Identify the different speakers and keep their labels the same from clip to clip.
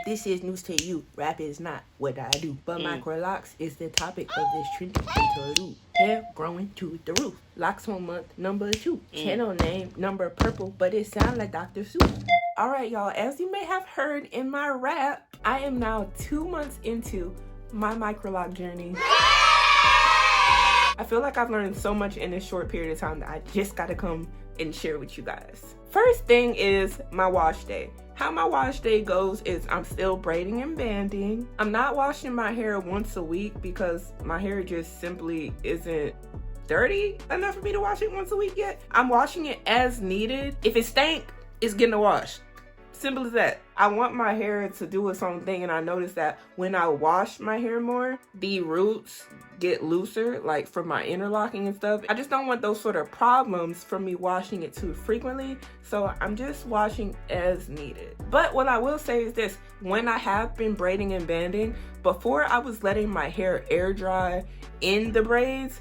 Speaker 1: If this is news to you, rap is not what I do. But Microlocs is the topic of this trending interlude. Hair growing to the roof. Locks 1 month, number 2. Channel name, number purple, but it sounds like Dr. Seuss. Alright y'all, as you may have heard in my rap, I am now 2 months into my Microloc journey. I feel like I've learned so much in this short period of time that I just gotta come and share with you guys. First thing is my wash day. How my wash day goes is I'm still braiding and banding. I'm not washing my hair once a week because my hair just simply isn't dirty enough for me to wash it once a week yet. I'm washing it as needed. If it stank, it's getting a wash. Simple as that. I want my hair to do its own thing, and I noticed that when I wash my hair more, the roots get looser, like from my interlocking and stuff. I just don't want those sort of problems from me washing it too frequently, so I'm just washing as needed. But what I will say is this: when I have been braiding and banding, before I was letting my hair air dry in the braids.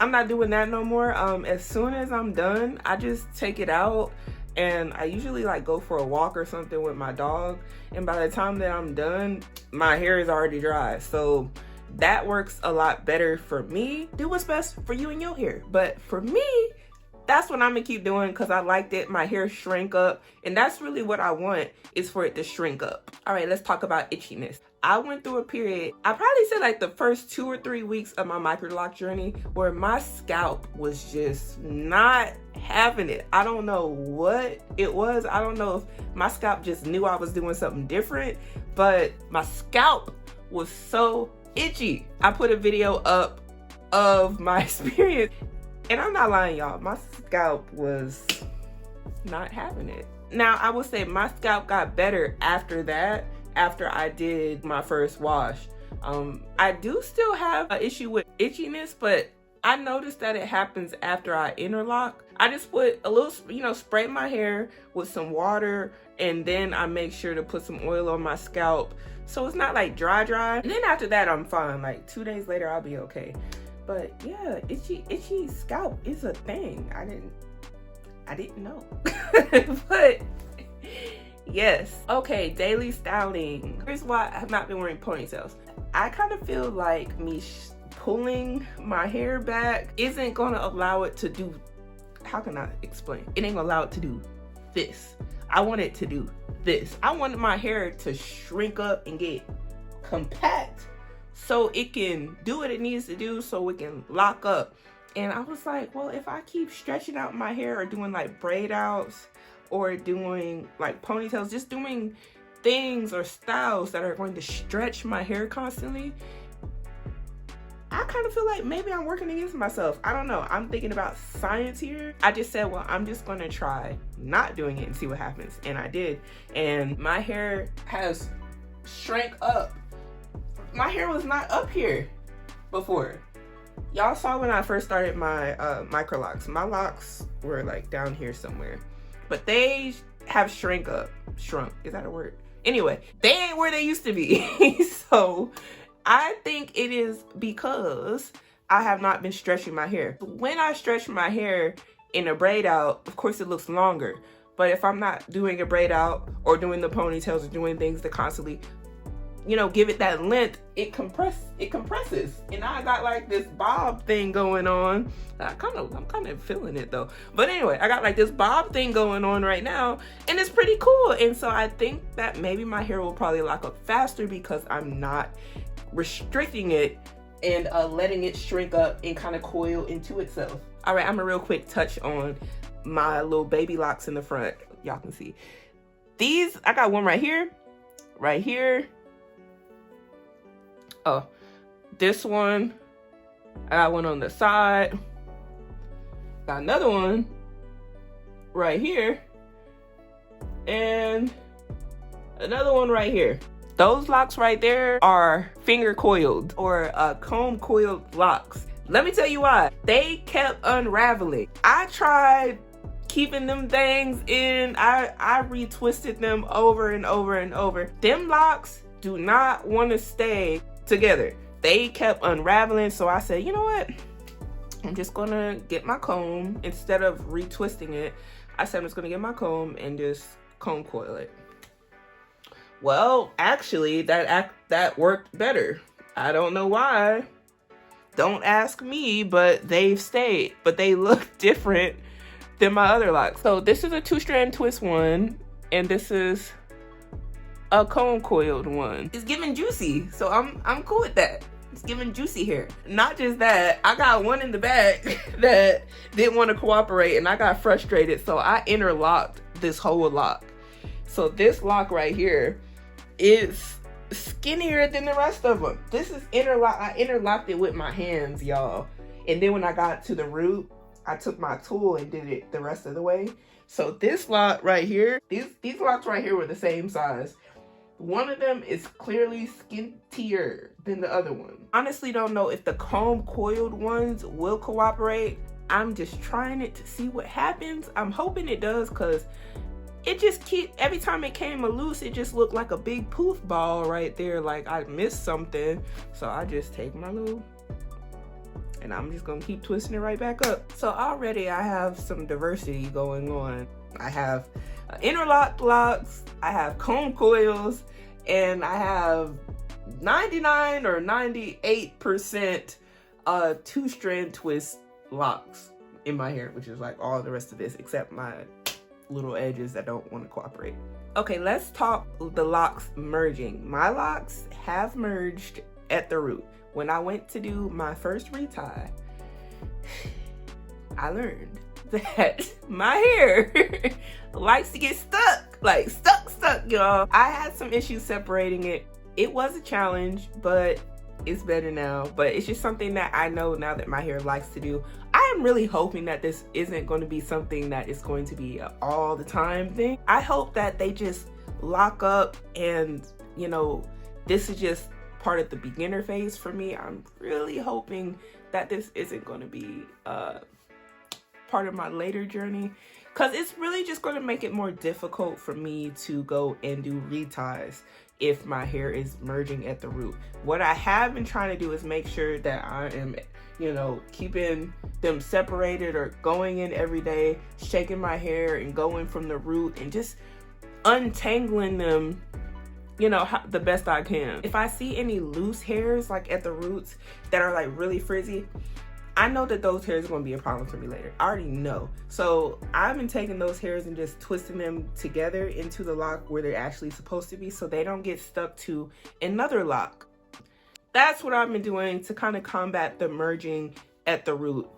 Speaker 1: I'm not doing that no more. As soon as I'm done, I just take it out. And I usually like go for a walk or something with my dog, and by the time that I'm done, my hair is already dry. So that works a lot better for me. Do what's best for you and your hair, but for me, that's what I'm gonna keep doing because I liked it. My hair shrank up, and that's really what I want, is for it to shrink up. All right, let's talk about itchiness. I went through a period, I probably said like the first 2 or 3 weeks of my Microloc journey, where my scalp was just not having it. I don't know what it was. I don't know if my scalp just knew I was doing something different, but my scalp was so itchy. I put a video up of my experience, and I'm not lying, y'all. My scalp was not having it. Now, I will say my scalp got better after that, after I did my first wash. I do still have an issue with itchiness, but I noticed that it happens after I interlock. I just put a little, spray my hair with some water, and then I make sure to put some oil on my scalp so it's not like dry. And then after that, I'm fine. Like 2 days later, I'll be okay. But yeah, itchy scalp is a thing. I didn't know. But yes. Okay, daily styling. Here's why I have not been wearing ponytails. I kind of feel like me pulling my hair back isn't gonna allow it to do, how can I explain? It ain't gonna allow it to do this. I want it to do this. I want my hair to shrink up and get compact so it can do what it needs to do, so it can lock up. And I was like, well, if I keep stretching out my hair or doing like braid outs or doing like ponytails, just doing things or styles that are going to stretch my hair constantly, I kind of feel like maybe I'm working against myself. I don't know. I'm thinking about science here. I just said, well, I'm just going to try not doing it and see what happens. And I did. And my hair has shrank up. My hair was not up here before. Y'all saw when I first started my Microlocs. My locks were like down here somewhere. But they have shrunk. Is that a word? Anyway, they ain't where they used to be. So I think it is because I have not been stretching my hair. When I stretch my hair in a braid out, of course it looks longer. But if I'm not doing a braid out or doing the ponytails or doing things that constantly, give it that length, it compresses. And now I got like this bob thing going on. I'm kind of feeling it though. But anyway, I got like this bob thing going on right now, and it's pretty cool. And so I think that maybe my hair will probably lock up faster because I'm not restricting it and letting it shrink up and kind of coil into itself. All right, I'm a real quick touch on my little baby locks in the front. Y'all can see these. I got one right here. Oh, this one. I got one on the side. Got another one right here. And another one right here. Those locks right there are finger coiled or comb coiled locks. Let me tell you why. They kept unraveling. I tried keeping them things in. I retwisted them over and over and over. Them locks do not want to stay together. They kept unraveling, so I said, you know what? I'm just gonna get my comb. Instead of retwisting it, I said I'm just gonna get my comb and just comb coil it. Well, actually, that worked better. I don't know why. Don't ask me, but they've stayed. But they look different than my other locks. So this is a 2-strand twist one, and this is a comb coiled one. It's giving juicy, so I'm cool with that. It's giving juicy hair. Not just that, I got one in the back that didn't want to cooperate, and I got frustrated, so I interlocked this whole lock. So this lock right here is skinnier than the rest of them. This is interlock. I interlocked it with my hands, y'all. And then when I got to the root, I took my tool and did it the rest of the way. So this lock right here, these locks right here were the same size. One of them is clearly skintier than the other one. Honestly, don't know if the comb coiled ones will cooperate. I'm just trying it to see what happens. I'm hoping it does, because it just every time it came loose, it just looked like a big poof ball right there, like I missed something. So I just take my little, and I'm just gonna keep twisting it right back up. So already I have some diversity going on. I have interlocked locks, I have comb coils, and I have 99 or 98% 2-strand twist locks in my hair, which is like all the rest of this except my little edges that don't want to cooperate. Okay, let's talk the locks merging. My locks have merged at the root. When I went to do my first retie, I learned that my hair likes to get stuck, like stuck, y'all. I had some issues separating it. It was a challenge, but it's better now. But it's just something that I know now that my hair likes to do. I am really hoping that this isn't going to be something that is going to be an all the time thing. I hope that they just lock up, and you know, this is just part of the beginner phase for me. I'm really hoping that this isn't going to be part of my later journey, because it's really just going to make it more difficult for me to go and do reties if my hair is merging at the root. What I have been trying to do is make sure that I am, you know, keeping them separated, or going in every day, shaking my hair and going from the root and just untangling them, you know, the best I can. If I see any loose hairs like at the roots that are like really frizzy, I know that those hairs are going to be a problem for me later. I already know. So I've been taking those hairs and just twisting them together into the lock where they're actually supposed to be, so they don't get stuck to another lock. That's what I've been doing to kind of combat the merging at the root.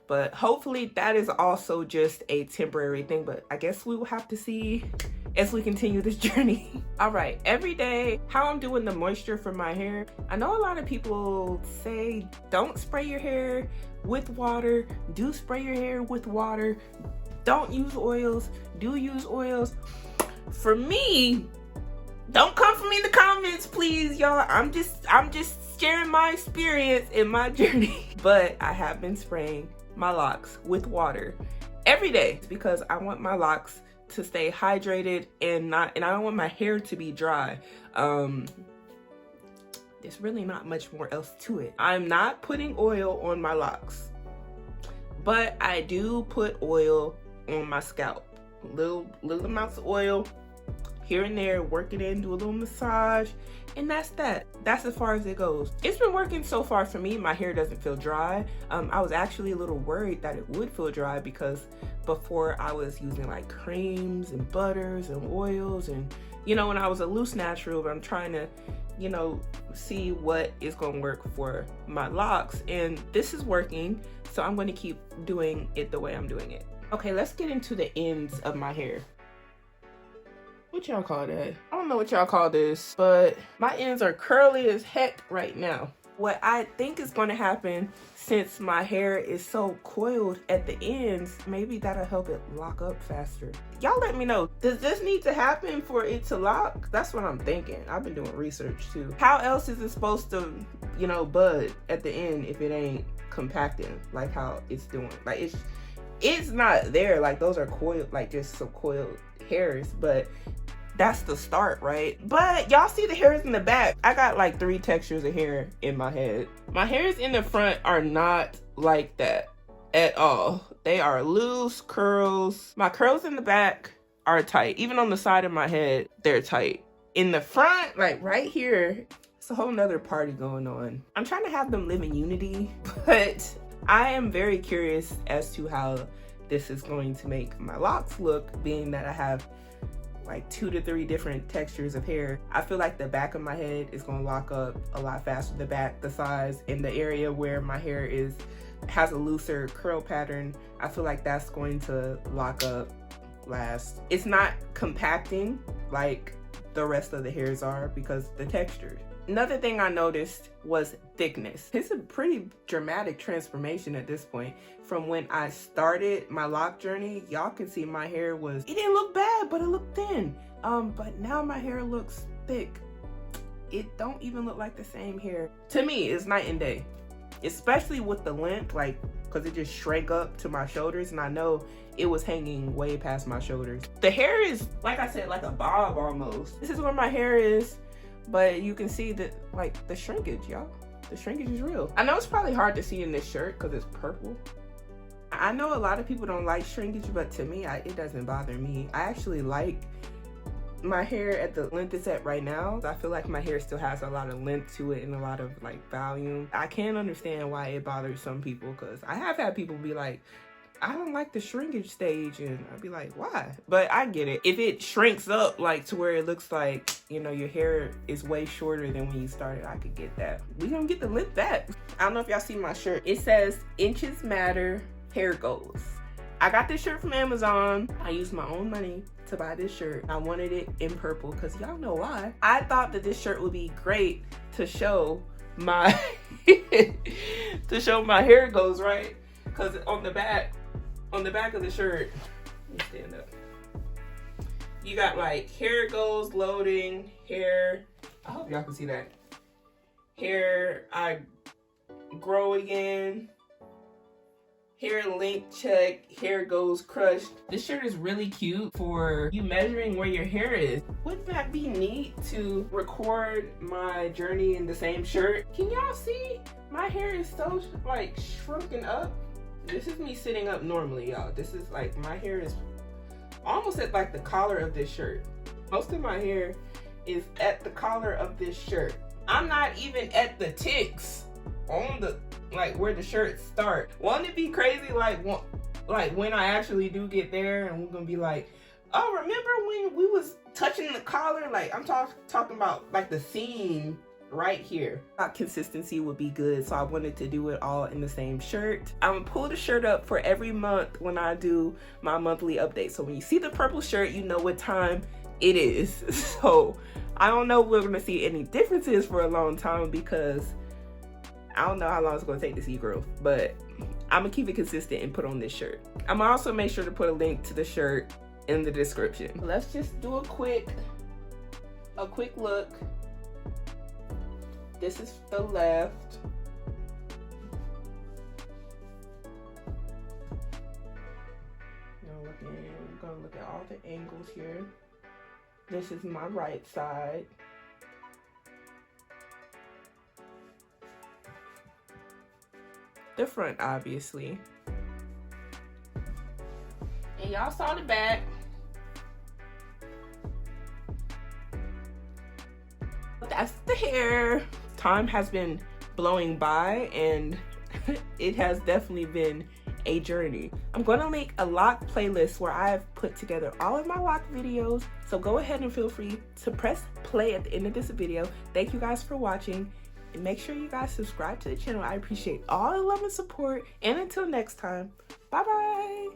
Speaker 1: But hopefully that is also just a temporary thing, but I guess we will have to see as we continue this journey. All right, every day, how I'm doing the moisture for my hair. I know a lot of people say don't spray your hair with water. Do spray your hair with water. Don't use oils. Do use oils. For me, don't come for me in the comments, please, y'all. I'm just sharing my experience in my journey. But I have been spraying my locks with water every day because I want my locks to stay hydrated and I don't want my hair to be dry. There's really not much more else to it. I'm not putting oil on my locks, but I do put oil on my scalp. Little amounts of oil here and there, work it in, do a little massage, and that's that. That's as far as it goes. It's been working so far for me. My hair doesn't feel dry. I was actually a little worried that it would feel dry because before I was using like creams and butters and oils, and you know, when I was a loose natural, but I'm trying to, you know, see what is going to work for my locks, and this is working, so I'm going to keep doing it the way I'm doing it. Okay, let's get into the ends of my hair. What y'all call that? I don't know what y'all call this, but my ends are curly as heck right now. What I think is going to happen, since my hair is so coiled at the ends, maybe that'll help it lock up faster. Y'all let me know. Does this need to happen for it to lock? That's what I'm thinking. I've been doing research too. How else is it supposed to, you know, bud at the end if it ain't compacting like how it's doing? Like it's not there. Like those are coiled, like just some coiled hairs, but that's the start, right? But y'all see the hairs in the back. I got like 3 textures of hair in my head. My hairs in the front are not like that at all. They are loose curls. My curls in the back are tight. Even on the side of my head, they're tight. In the front, like right here, it's a whole nother party going on. I'm trying to have them live in unity, but I am very curious as to how this is going to make my locks look, being that I have like 2 to 3 different textures of hair. I feel like the back of my head is gonna lock up a lot faster. The back, the sides, and the area where my hair has a looser curl pattern, I feel like that's going to lock up last. It's not compacting like the rest of the hairs are because the texture. Another thing I noticed was thickness. It's a pretty dramatic transformation at this point. From when I started my lock journey, y'all can see my hair it didn't look bad, but it looked thin. But now my hair looks thick. It don't even look like the same hair. To me, it's night and day. Especially with the length, like, cause it just shrank up to my shoulders, and I know it was hanging way past my shoulders. The hair is, like I said, like a bob almost. This is where my hair is. But you can see that, like, the shrinkage, y'all. The shrinkage is real. I know it's probably hard to see in this shirt because it's purple. I know a lot of people don't like shrinkage, but to me, it doesn't bother me. I actually like my hair at the length it's at right now. I feel like my hair still has a lot of length to it and a lot of, like, volume. I can't understand why it bothers some people, because I have had people be like, I don't like the shrinkage stage, and I'd be like, why? But I get it. If it shrinks up like to where it looks like, you know, your hair is way shorter than when you started, I could get that. We gonna get the length back. I don't know if y'all see my shirt. It says inches matter, hair goals. I got this shirt from Amazon. I used my own money to buy this shirt. I wanted it in purple because y'all know why. I thought that this shirt would be great to show my my hair goals, right? Because on the back of the shirt, let me stand up. You got like hair goals, loading, hair. I hope y'all can see that. Hair, I grow again. Hair length check, hair goes crushed. This shirt is really cute for you measuring where your hair is. Wouldn't that be neat to record my journey in the same shirt? Can y'all see? My hair is so like shrunken up. This is me sitting up normally, y'all. This is like, my hair is almost at like the collar of this shirt. Most of my hair is at the collar of this shirt. I'm not even at the tips on the, like, where the shirts start. Won't it be crazy, like when I actually do get there and we're gonna be like, oh, remember when we was touching the collar? Like, I'm talking about like the seam right here. Consistency would be good, so I wanted to do it all in the same shirt. I'm gonna pull the shirt up for every month when I do my monthly update. So when you see the purple shirt, you know what time it is. So I don't know if we're gonna see any differences for a long time, because I don't know how long it's gonna take to see growth, but I'm gonna keep it consistent and put on this shirt. I'm gonna also make sure to put a link to the shirt in the description. Let's just do a quick look. This is the left. I'm gonna look at all the angles here. This is my right side. The front, obviously. And y'all saw the back. That's the hair. Time has been blowing by, and it has definitely been a journey. I'm going to make a lock playlist where I've put together all of my lock videos, so go ahead and feel free to press play at the end of this video. Thank you guys for watching, and make sure you guys subscribe to the channel. I appreciate all the love and support, and until next time, bye bye.